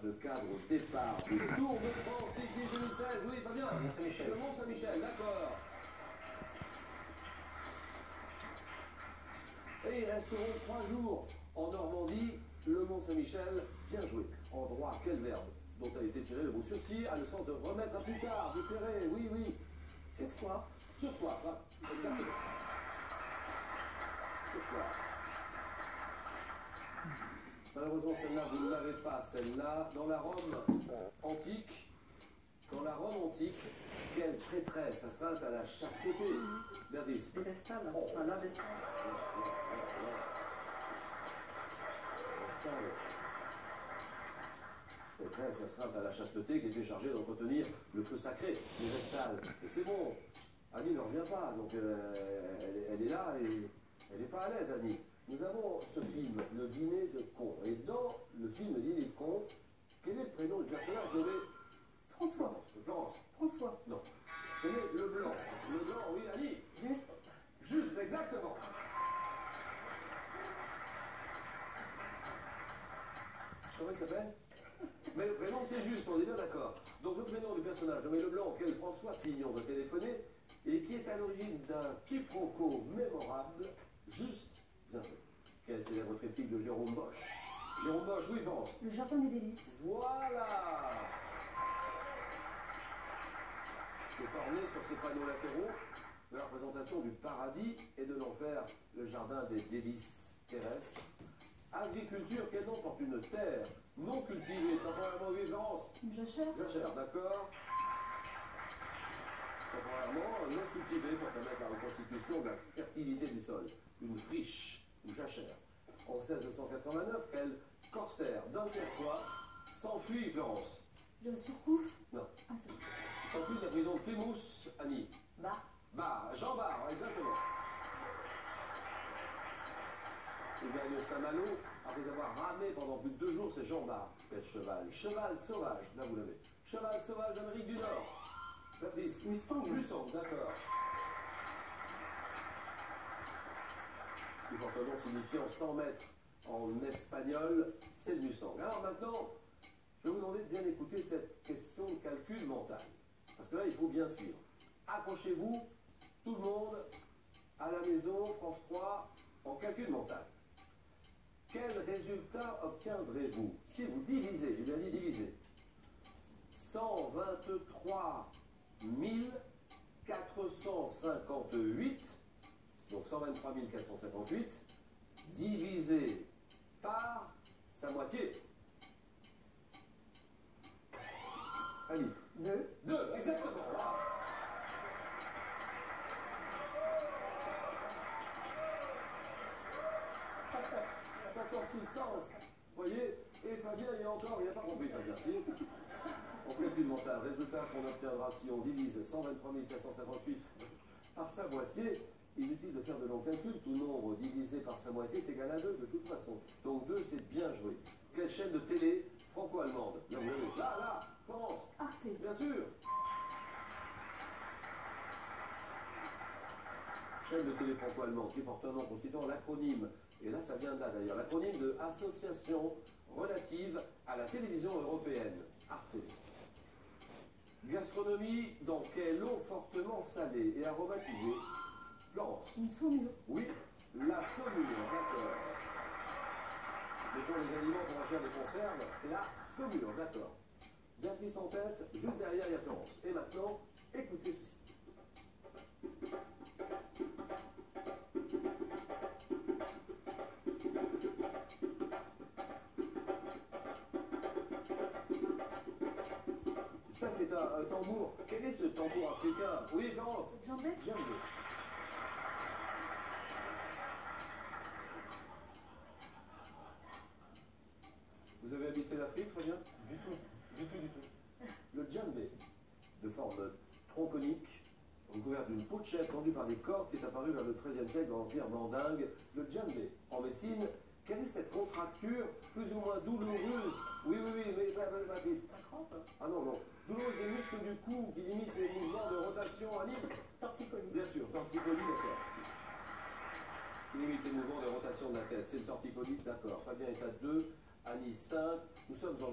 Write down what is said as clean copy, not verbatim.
De cadre au départ du Tour de France cycliste 2016. Oui, Fabien. Le Mont-Saint-Michel, d'accord. Et ils resteront 3 jours en Normandie. Le Mont-Saint-Michel, bien joué. En droit, quel verbe dont a été tiré le mot sursis a le sens de remettre à plus tard, différer, oui, oui. Sursoir. Sursoir, exactement. Sursoir. Malheureusement, celle-là, vous ne l'avez pas, celle-là. Dans la Rome antique, quelle prêtresse astreinte à la chasteté. Berdis. Vestale. Enfin, la Vestale. Prêtresse astreinte à la chasteté qui était chargée d'entretenir le feu sacré, les Vestales. Et c'est bon, Annie ne revient pas, donc elle est là et elle n'est pas à l'aise, Annie. Nous avons ce film, Le Dîner de cons. Et dans le film Le Dîner de cons, quel est le prénom du personnage nommé François. Florence. François. Non. Quel est Leblanc? Leblanc, oui, Annie. Juste. Juste, exactement. Comment il s'appelle? Mais le prénom, c'est juste, on est bien d'accord. Donc le prénom du personnage nommé Leblanc, auquel François Pignon doit téléphoner, et qui est à l'origine d'un quiproquo mémorable, juste. Bien fait. Quelle célèbre réplique de Jérôme Bosch? Jérôme Bosch, oui, France. Le jardin des délices. Voilà. C'est orné sur ces panneaux latéraux de la représentation du paradis et de l'enfer, le jardin des délices terrestres. Agriculture, quel nom porte une terre non cultivée, temporairement vivance? Une jachère. Jachère, d'accord. Temporairement non cultivée pour permettre la reconstitution de la fertilité du sol. Une friche, une jachère. En 1689, quel corsaire dunkerquois s'enfuit, Florence? De Surcouf. Non. Ah, c'est bon. S'enfuit de la prison de Plymouth, Annie. Bar. Bar, Jean Bar, exactement. Il gagne Saint-Malo, après avoir ramé pendant plus de 2 jours, c'est Jean Bar. Quel cheval? Cheval sauvage, là vous l'avez. Cheval sauvage d'Amérique du Nord. Patrice. Mustang. Mustang, d'accord. Plus fort un nom signifiant 100 mètres en espagnol, c'est le Mustang. Alors maintenant, je vais vous demander de bien écouter cette question de calcul mental. Parce que là, il faut bien suivre. Accrochez-vous, tout le monde, à la maison, France 3, en calcul mental. Quel résultat obtiendrez-vous si vous divisez, j'ai bien dit diviser, 123 458, donc 123 458, divisé par sa moitié? Allez. 2. 2, exactement. Ça tord tout le sens. Vous voyez? Et Fabien, il y a encore, il n'a pas compris, Fabien. Si? On calcule mental. Résultat qu'on obtiendra si on divise 123 458 par sa moitié. Inutile de faire de longs calculs. Tout nombre divisé par sa moitié est égal à 2 de toute façon. Donc 2, c'est bien joué. Quelle chaîne de télé franco-allemande? Là, vous l'avez. Là, France. Arte. Bien sûr. Chaîne de télé franco-allemande qui porte un nom constituant l'acronyme, et là ça vient de là d'ailleurs, l'acronyme de Association relative à la télévision européenne, Arte. Gastronomie, dans quelle eau fortement salée et aromatisée? Florence. Une saumure. Oui, la saumure, d'accord. Mettons les aliments pour en faire des conserves, la saumure, d'accord. Béatrice en tête, juste derrière il y a Florence. Et maintenant, écoutez ceci. Ça, c'est un tambour. Quel est ce tambour africain? Oui, Florence. Djembé. Djembé. Vous avez habité l'Afrique, Fabien? Du tout. Le djembé, de forme tronconique, recouvert d'une peau de chèvre tendue par des cordes, qui est apparu vers le XIIIe siècle dans l'Empire mandingue. Le djembé. En médecine, quelle est cette contracture plus ou moins douloureuse? Oui, mais Patrice. La crampe. Ah non. Douloureuse des muscles du cou qui limite les mouvements de rotation à l'île. Torticolis. Bien sûr, torticolis, d'accord. Qui limite les mouvements de rotation de la tête. C'est le torticolis, d'accord. Fabien est à 2, Annie 5. Nous sommes en